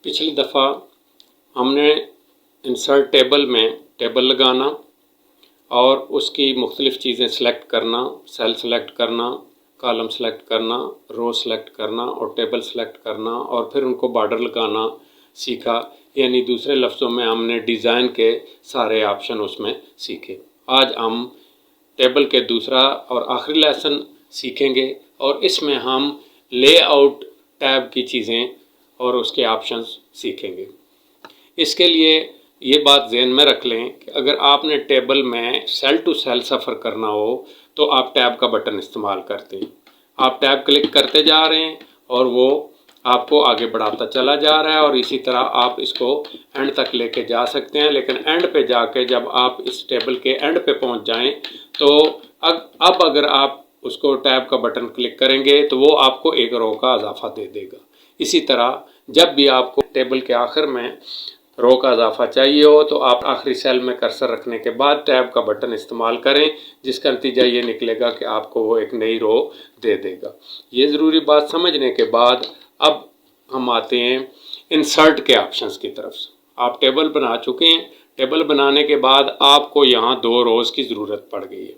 पिछली दफ़ा हमने इंसर्ट टेबल में टेबल लगाना और उसकी मुख्तलिफ़ चीज़ें सेलेक्ट करना, सेल सेलेक्ट करना, कॉलम सेलेक्ट करना, रो सेलेक्ट करना और टेबल सेलेक्ट करना और फिर उनको बॉर्डर लगाना सीखा। यानी दूसरे लफ्ज़ों में हमने डिज़ाइन के सारे ऑप्शन उसमें सीखे। आज हम टेबल के दूसरा और आखिरी लेसन सीखेंगे और इसमें हम लेआउट टैब की चीज़ें और उसके ऑप्शंस सीखेंगे। इसके लिए ये बात ज़हन में रख लें कि अगर आपने टेबल में सेल टू सेल सफ़र करना हो तो आप टैब का बटन इस्तेमाल करते हैं। आप टैब क्लिक करते जा रहे हैं और वो आपको आगे बढ़ाता चला जा रहा है और इसी तरह आप इसको एंड तक लेके जा सकते हैं। लेकिन एंड पे जाके जब आप इस टेबल के एंड पे पहुंच जाएं तो अब अगर आप उसको टैब का बटन क्लिक करेंगे तो वो आपको एक रो का इजाफा दे देगा। इसी तरह जब भी आपको टेबल के आखिर में रो का इजाफा चाहिए हो तो आप आखिरी सेल में कर्सर रखने के बाद टैब का बटन इस्तेमाल करें, जिसका नतीजा ये निकलेगा कि आपको वो एक नई रो दे देगा। ये ज़रूरी बात समझने के बाद अब हम आते हैं इंसर्ट के ऑप्शंस की तरफ। आप टेबल बना चुके हैं। टेबल बनाने के बाद आपको यहाँ दो रोज़ की ज़रूरत पड़ गई है।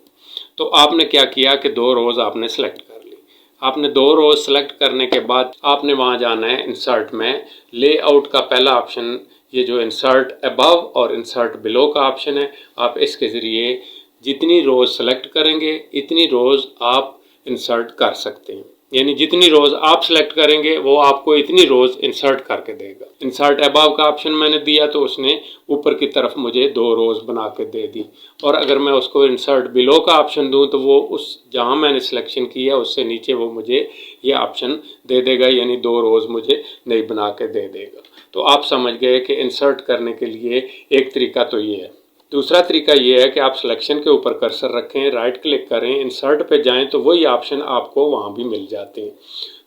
तो आपने क्या किया कि दो रोज़ आपने सेलेक्ट कर ली। आपने दो रोज़ सेलेक्ट करने के बाद आपने वहाँ जाना है इंसर्ट में। लेआउट का पहला ऑप्शन ये जो इंसर्ट अबव और इंसर्ट बिलो का ऑप्शन है, आप इसके ज़रिए जितनी रोज़ सेलेक्ट करेंगे इतनी रोज़ आप इंसर्ट कर सकते हैं। यानी जितनी रोज़ आप सेलेक्ट करेंगे वो आपको इतनी रोज़ इंसर्ट करके देगा। इंसर्ट अबव का ऑप्शन मैंने दिया तो उसने ऊपर की तरफ मुझे दो रोज़ बना के दे दी। और अगर मैं उसको इंसर्ट बिलो का ऑप्शन दूं तो वो उस जहां मैंने सिलेक्शन किया उससे नीचे वो मुझे ये ऑप्शन दे देगा, यानी दो रोज़ मुझे नई बना के दे देगा। तो आप समझ गए कि इंसर्ट करने के लिए एक तरीका तो ये है। दूसरा तरीका ये है कि आप सिलेक्शन के ऊपर कर्सर रखें, राइट क्लिक करें, इंसर्ट पे जाएं तो वही ऑप्शन आपको वहाँ भी मिल जाते हैं।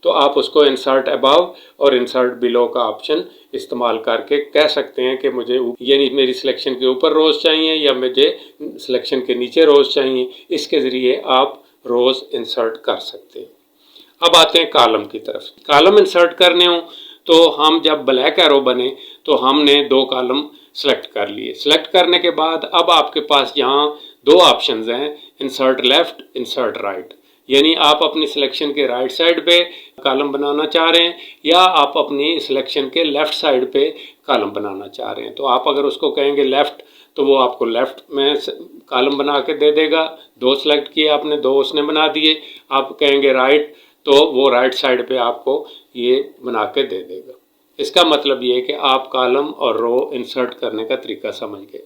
तो आप उसको इंसर्ट अबव और इंसर्ट बिलो का ऑप्शन इस्तेमाल करके कह सकते हैं कि मुझे यानी मेरी सिलेक्शन के ऊपर रोज़ चाहिए या मुझे सिलेक्शन के नीचे रोज़ चाहिए। इसके ज़रिए आप रोज़ इंसर्ट कर सकते हैं। अब आते हैं कॉलम की तरफ। कॉलम इंसर्ट करने हो तो हम जब ब्लैक एरो बने तो हमने दो कॉलम सेलेक्ट कर लिए। सेलेक्ट करने के बाद अब आपके पास यहाँ दो ऑप्शंस हैं, इंसर्ट लेफ़्ट, इंसर्ट राइट। यानी आप अपनी सिलेक्शन के राइट साइड पे कॉलम बनाना चाह रहे हैं या आप अपनी सिलेक्शन के लेफ़्ट साइड पे कॉलम बनाना चाह रहे हैं। तो आप अगर उसको कहेंगे लेफ़्ट तो वो आपको लेफ़्ट में कॉलम बना के दे देगा। दो सेलेक्ट किए आपने, दो उसने बना दिए। आप कहेंगे राइट तो वो राइट साइड पे आपको ये बना के दे देगा। इसका मतलब ये है कि आप कॉलम और रो इंसर्ट करने का तरीका समझ गए।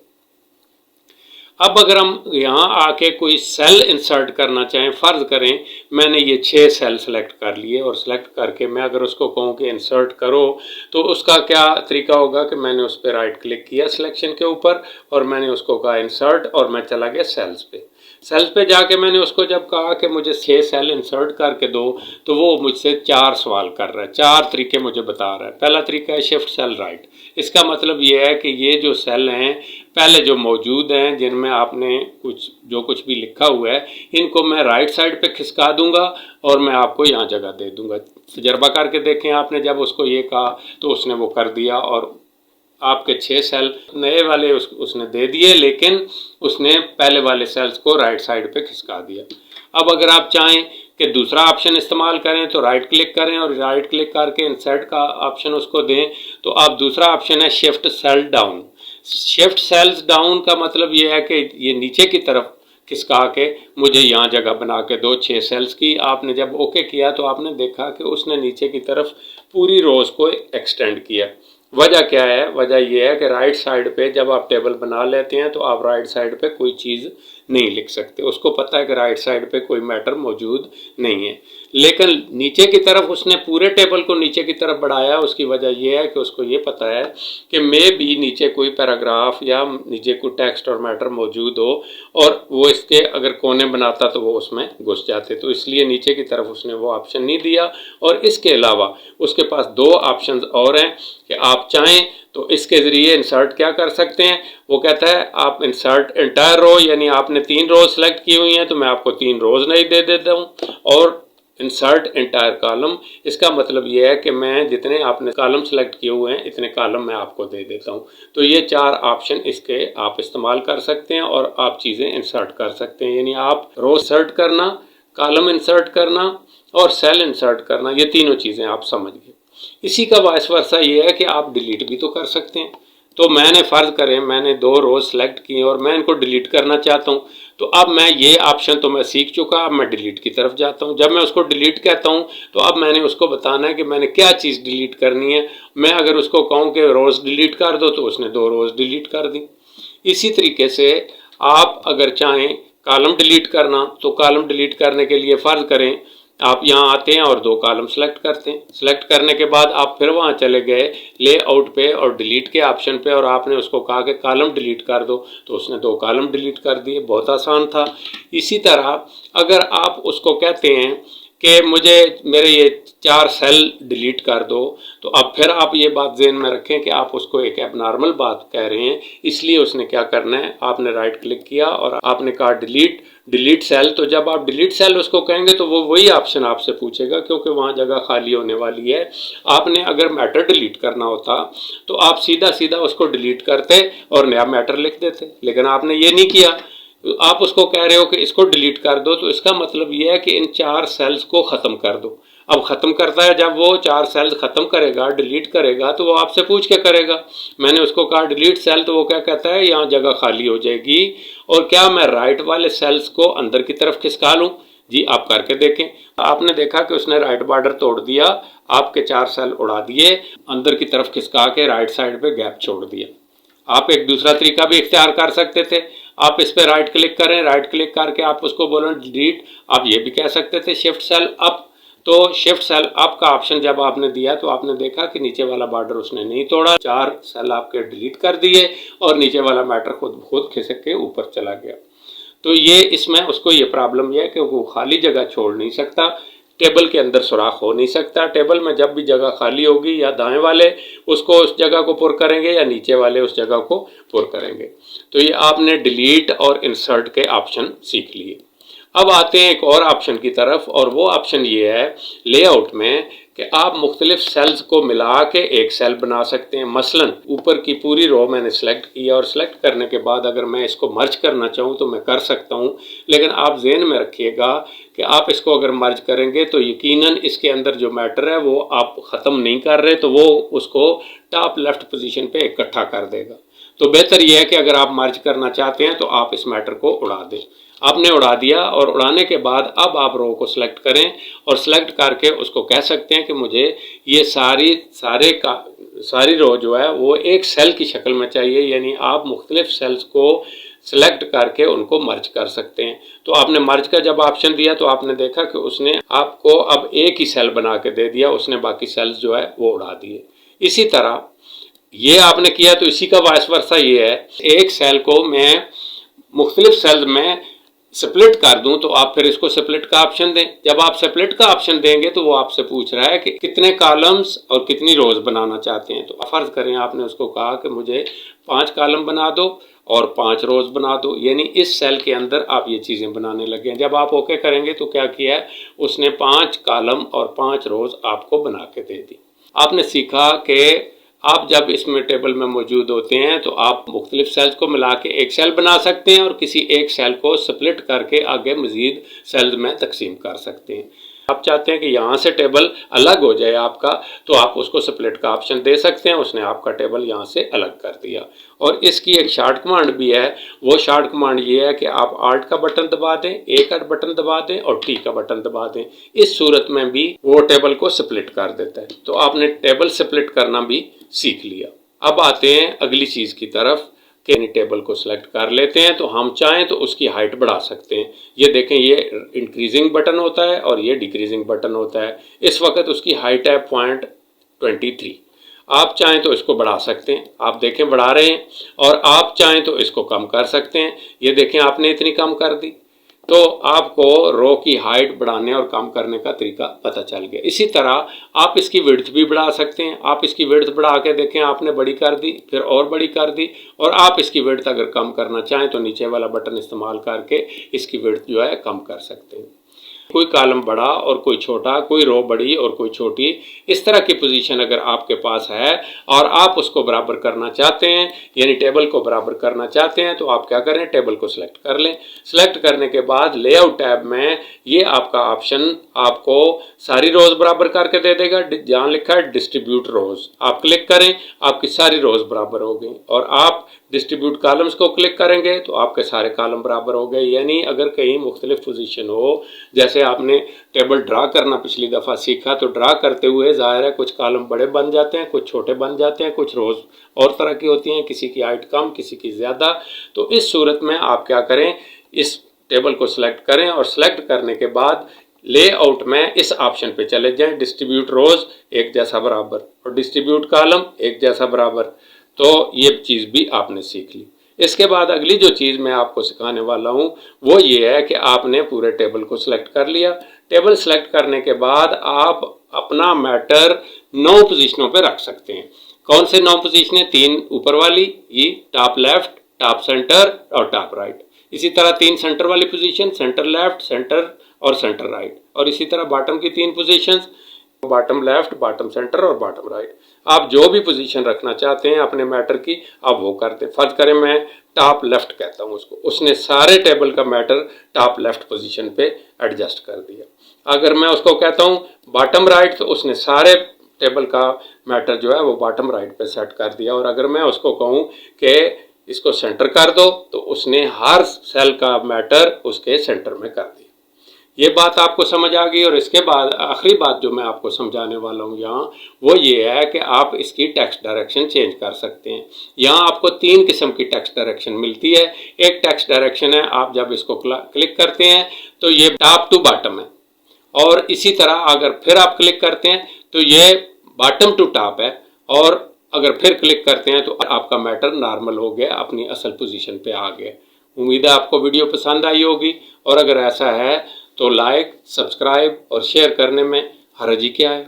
अब अगर हम यहाँ आके कोई सेल इंसर्ट करना चाहें, फ़र्ज़ करें मैंने ये 6 सेल सेलेक्ट कर लिए और सेलेक्ट करके मैं अगर उसको कहूँ कि इंसर्ट करो तो उसका क्या तरीका होगा कि मैंने उस पर राइट क्लिक किया सिलेक्शन के ऊपर और मैंने उसको कहा इंसर्ट और मैं चला गया सेल्स पे। सेल्स पे जाके मैंने उसको जब कहा कि मुझे 6 सेल इंसर्ट करके दो तो वो मुझसे 4 सवाल कर रहा है, 4 तरीके मुझे बता रहा है। पहला तरीका है शिफ्ट सेल राइट। इसका मतलब ये है कि ये जो सेल हैं पहले जो मौजूद हैं जिनमें आपने कुछ भी लिखा हुआ है इनको मैं राइट साइड पे खिसका दूंगा और मैं आपको यहाँ जगह दे दूंगा। तजर्बा करके देखें, आपने जब उसको ये कहा तो उसने वो कर दिया और आपके 6 सेल नए वाले उसने दे दिए, लेकिन उसने पहले वाले सेल्स को राइट साइड पे खिसका दिया। अब अगर आप चाहें कि दूसरा ऑप्शन इस्तेमाल करें तो राइट क्लिक करें और राइट क्लिक करके इंसर्ट का ऑप्शन उसको दें। तो आप दूसरा ऑप्शन है shift cell down. Shift cells down का मतलब ये है कि ये नीचे की तरफ खिसका के मुझे यहाँ जगह बना के दो 6 सेल्स की। आपने जब ओके किया तो आपने देखा कि उसने नीचे की तरफ पूरी रोज़ को एक्सटेंड किया। वजह क्या है? वजह यह है कि राइट साइड पे जब आप टेबल बना लेते हैं तो आप राइट साइड पे कोई चीज़ नहीं लिख सकते। उसको पता है कि राइट साइड पे कोई मैटर मौजूद नहीं है, लेकिन नीचे की तरफ उसने पूरे टेबल को नीचे की तरफ बढ़ाया। उसकी वजह यह है कि उसको ये पता है कि मे भी नीचे कोई पैराग्राफ या नीचे कोई टेक्स्ट और मैटर मौजूद हो और वो इसके अगर कोने बनाता तो वो उसमें घुस जाते। तो इसलिए नीचे की तरफ उसने वो ऑप्शन नहीं दिया। और इसके अलावा उसके पास दो ऑप्शंस और हैं कि आप चाहें तो इसके ज़रिए इंसर्ट क्या कर सकते हैं। वो कहता है आप इंसर्ट एंटायर रो, यानी आपने 3 रोज सेलेक्ट की हुई हैं तो मैं आपको 3 रोज नहीं दे देता हूँ। और इंसर्ट एंटायर कॉलम, इसका मतलब ये है कि मैं जितने आपने कॉलम सेलेक्ट किए हुए हैं इतने कॉलम मैं आपको दे देता हूँ। तो ये 4 ऑप्शन इसके आप इस्तेमाल कर सकते हैं और आप चीज़ें इंसर्ट कर सकते हैं। यानी आप रो इंसर्ट करना, कॉलम इंसर्ट करना और सेल इंसर्ट करना, ये तीनों चीज़ें आप समझ गए। इसी का वाइस वर्सा ये है कि आप डिलीट भी तो कर सकते हैं। तो मैंने फ़र्ज़ करें मैंने 2 रोज़ सेलेक्ट किए और मैं इनको डिलीट करना चाहता हूँ, तो अब मैं ये ऑप्शन तो मैं सीख चुका, अब मैं डिलीट की तरफ जाता हूँ। जब मैं उसको डिलीट कहता हूँ तो अब मैंने उसको बताना है कि मैंने क्या चीज़ डिलीट करनी है। मैं अगर उसको कहूँ कि रोज़ डिलीट कर दो तो उसने 2 रोज़ डिलीट कर दी। इसी तरीके से आप अगर चाहें कॉलम डिलीट करना तो कॉलम डिलीट करने के लिए फ़र्ज़ करें आप यहाँ आते हैं और 2 कॉलम सेलेक्ट करते हैं। सेलेक्ट करने के बाद आप फिर वहाँ चले गए लेआउट पे और डिलीट के ऑप्शन पे और आपने उसको कहा कि कॉलम डिलीट कर दो तो उसने 2 कॉलम डिलीट कर दिए। बहुत आसान था। इसी तरह अगर आप उसको कहते हैं कि मुझे मेरे ये 4 सेल डिलीट कर दो, तो अब फिर आप ये बात ज़हन में रखें कि आप उसको एक एबनॉर्मल बात कह रहे हैं, इसलिए उसने क्या करना है, आपने राइट क्लिक किया और आपने कहा डिलीट सेल। तो जब आप डिलीट सेल उसको कहेंगे तो वो वही ऑप्शन आपसे पूछेगा क्योंकि वहाँ जगह खाली होने वाली है। आपने अगर मैटर डिलीट करना होता तो आप सीधा सीधा उसको डिलीट करते और नया मैटर लिख देते, लेकिन आपने ये नहीं किया। आप उसको कह रहे हो कि इसको डिलीट कर दो, तो इसका मतलब ये है कि इन 4 सेल्स को ख़त्म कर दो। अब ख़त्म करता है, जब वो 4 सेल्स ख़त्म करेगा, डिलीट करेगा, तो वो आपसे पूछ के करेगा। मैंने उसको कहा डिलीट सेल, तो वो क्या कहता है यहाँ जगह खाली हो जाएगी और क्या मैं राइट वाले सेल्स को अंदर की तरफ खिसका लूँ। जी आप करके देखें। आपने देखा कि उसने राइट बॉर्डर तोड़ दिया, आपके 4 सेल उड़ा दिए, अंदर की तरफ खिसका के राइट साइड पे गैप छोड़ दिया। आप एक दूसरा तरीका भी इख्तियार कर सकते थे। आप इस पर राइट क्लिक करें, राइट क्लिक करके आप उसको बोलें डिलीट। आप ये भी कह सकते थे शिफ्ट सेल अप। तो शिफ्ट सेल अप का ऑप्शन जब आपने दिया तो आपने देखा कि नीचे वाला बॉर्डर उसने नहीं तोड़ा, 4 सेल आपके डिलीट कर दिए और नीचे वाला मैटर खुद खिसक के ऊपर चला गया। तो ये इसमें उसको ये प्रॉब्लम यह है कि वो खाली जगह छोड़ नहीं सकता, टेबल के अंदर सुराख हो नहीं सकता। टेबल में जब भी जगह खाली होगी या दाएं वाले उसको उस जगह को पुर करेंगे या नीचे वाले उस जगह को पुर करेंगे। तो ये आपने डिलीट और इंसर्ट के ऑप्शन सीख लिए। अब आते हैं एक और ऑप्शन की तरफ और वो ऑप्शन ये है लेआउट में कि आप मुख्तलिफ सेल्स को मिला के एक सेल बना सकते हैं। मसलन ऊपर की पूरी रो मैंने सेलेक्ट किया और सेलेक्ट करने के बाद अगर मैं इसको मर्ज करना चाहूँ तो मैं कर सकता हूँ, लेकिन आप ज़हन में रखिएगा कि आप इसको अगर मर्ज करेंगे तो यकीनन इसके अंदर जो मैटर है वो आप ख़त्म नहीं कर रहे, तो वो उसको टॉप लेफ्ट पोजीशन पे इकट्ठा कर देगा। तो बेहतर यह है कि अगर आप मर्ज करना चाहते हैं तो आप इस मैटर को उड़ा दें। आपने उड़ा दिया और उड़ाने के बाद अब आप रो को सिलेक्ट करें और सिलेक्ट करके उसको कह सकते हैं कि मुझे ये सारी रो जो है वो एक सेल की शक्ल में चाहिए। यानी आप मुख्तलिफ सेल्स को सिलेक्ट करके उनको मर्ज कर सकते हैं। तो आपने मर्ज का जब ऑप्शन दिया तो आपने देखा कि उसने आपको अब एक ही सेल बना के दे दिया, उसने बाकी सेल्स जो है वो उड़ा दिए। इसी तरह ये आपने किया तो इसी का वाइस वर्सा ये है, एक सेल को मैं मुख्तलिफ सेल्स में स्प्लिट कर दूं तो आप फिर इसको स्प्लिट का ऑप्शन दें। जब आप स्प्लिट का ऑप्शन देंगे तो वो आपसे पूछ रहा है कि कितने कॉलम्स और कितनी रोज बनाना चाहते हैं। तो फर्ज करें आपने उसको कहा कि मुझे 5 कॉलम बना दो और 5 रोज बना दो, यानी इस सेल के अंदर आप ये चीज़ें बनाने लगे हैं। जब आप ओके करेंगे तो क्या किया है, उसने 5 कॉलम और 5 रोज आपको बना के दे दी। आपने सीखा कि आप जब इसमें टेबल में मौजूद होते हैं तो आप मुख्तलिफ सेल्स को मिला के एक सेल बना सकते हैं और किसी एक सेल को स्प्लिट करके आगे मज़ीद सेल्स में तकसीम कर सकते हैं। आप चाहते हैं कि यहाँ से टेबल अलग हो जाए आपका, तो आप उसको स्प्लिट का ऑप्शन दे सकते हैं। उसने आपका टेबल यहाँ से अलग कर दिया। और इसकी एक शॉर्ट कमांड भी है। वो शॉर्ट कमांड ये है कि आप आल्ट का बटन दबा दें, ए का बटन दबा दें और टी का बटन दबा दें। इस सूरत में भी वो टेबल को स्प्लिट कर देता है। तो आपने टेबल स्प्लिट करना भी सीख लिया। अब आते हैं अगली चीज़ की तरफ कि टेबल को सिलेक्ट कर लेते हैं तो हम चाहें तो उसकी हाइट बढ़ा सकते हैं। ये देखें, ये इंक्रीजिंग बटन होता है और ये डिक्रीजिंग बटन होता है। इस वक्त उसकी हाइट है 0.23। आप चाहें तो इसको बढ़ा सकते हैं। आप देखें बढ़ा रहे हैं और आप चाहें तो इसको कम कर सकते हैं। ये देखें आपने इतनी कम कर दी। तो आपको रो की हाइट बढ़ाने और कम करने का तरीका पता चल गया। इसी तरह आप इसकी विड्थ भी बढ़ा सकते हैं। आप इसकी विड्थ बढ़ा के देखें, आपने बड़ी कर दी, फिर और बड़ी कर दी। और आप इसकी विड्थ अगर कम करना चाहें तो नीचे वाला बटन इस्तेमाल करके इसकी विड्थ जो है कम कर सकते हैं। कोई कॉलम बड़ा और कोई छोटा, कोई रो बड़ी और कोई छोटी, इस तरह की पोजीशन अगर आपके पास है और आप उसको बराबर करना चाहते हैं, यानी टेबल को बराबर करना चाहते हैं, तो आप क्या करें, टेबल को सिलेक्ट कर लें। सिलेक्ट करने के बाद लेआउट टैब में ये आपका ऑप्शन आपको सारी रोज बराबर करके दे देगा। जहाँ लिखा है डिस्ट्रीब्यूट रोज, आप क्लिक करें, आपकी सारी रोज बराबर हो गई। और आप डिस्ट्रीब्यूट कॉलम्स को क्लिक करेंगे तो आपके सारे कॉलम बराबर हो गए। यानी अगर कहीं मुख्तलिफ पोजीशन हो, जैसे आपने टेबल ड्रा करना पिछली दफ़ा सीखा, तो ड्रा करते हुए ज़ाहिर है कुछ कॉलम बड़े बन जाते हैं, कुछ छोटे बन जाते हैं, कुछ रोज़ और तरह की होती हैं, किसी की हाइट कम, किसी की ज़्यादा। तो इस सूरत में आप क्या करें, इस टेबल को सिलेक्ट करें और सिलेक्ट करने के बाद लेआउट में इस ऑप्शन पे चले जाएं, डिस्ट्रीब्यूट रोज एक जैसा बराबर और डिस्ट्रीब्यूट कॉलम एक जैसा बराबर। तो ये चीज़ भी आपने सीख ली। इसके बाद अगली जो चीज़ मैं आपको सिखाने वाला हूँ वो ये है कि आपने पूरे टेबल को सिलेक्ट कर लिया। टेबल सिलेक्ट करने के बाद आप अपना मैटर 9 पोजीशनों पे रख सकते हैं। कौन से 9 पोजीशनें? 3 ऊपर वाली, ये टॉप लेफ्ट, टॉप सेंटर और टॉप राइट। इसी तरह 3 सेंटर वाली पोजीशन, सेंटर लेफ्ट, सेंटर और सेंटर राइट। और इसी तरह बॉटम की 3 positions, bottom left, bottom centre और बॉटम राइट। आप जो भी पोजीशन रखना चाहते हैं अपने मैटर की, आप वो करते हैं। फर्ज करें मैं टॉप लेफ्ट कहता हूँ उसको, उसने सारे टेबल का मैटर टॉप लेफ्ट पोजीशन पे एडजस्ट कर दिया। अगर मैं उसको कहता हूँ बॉटम राइट, तो उसने सारे टेबल का मैटर जो है वो बॉटम राइट पे सेट कर दिया। और अगर मैं उसको कहूँ कि इसको सेंटर कर दो, तो उसने हर सेल का मैटर उसके सेंटर में कर दिया। ये बात आपको समझ आ गई। और इसके बाद आखिरी बात जो मैं आपको समझाने वाला हूँ यहाँ, वो ये है कि आप इसकी टेक्स्ट डायरेक्शन चेंज कर सकते हैं। यहाँ आपको 3 किस्म की टेक्स्ट डायरेक्शन मिलती है। एक टेक्स्ट डायरेक्शन है, आप जब इसको क्लिक करते हैं तो ये टॉप टू बॉटम है, और इसी तरह अगर फिर आप क्लिक करते हैं तो ये बॉटम टू टॉप है, और अगर फिर क्लिक करते हैं तो आपका मैटर नॉर्मल हो गया, अपनी असल पोजीशन पे आ गया। उम्मीद है आपको वीडियो पसंद आई होगी, और अगर ऐसा है तो लाइक, सब्सक्राइब और शेयर करने में हर्ज ही क्या है।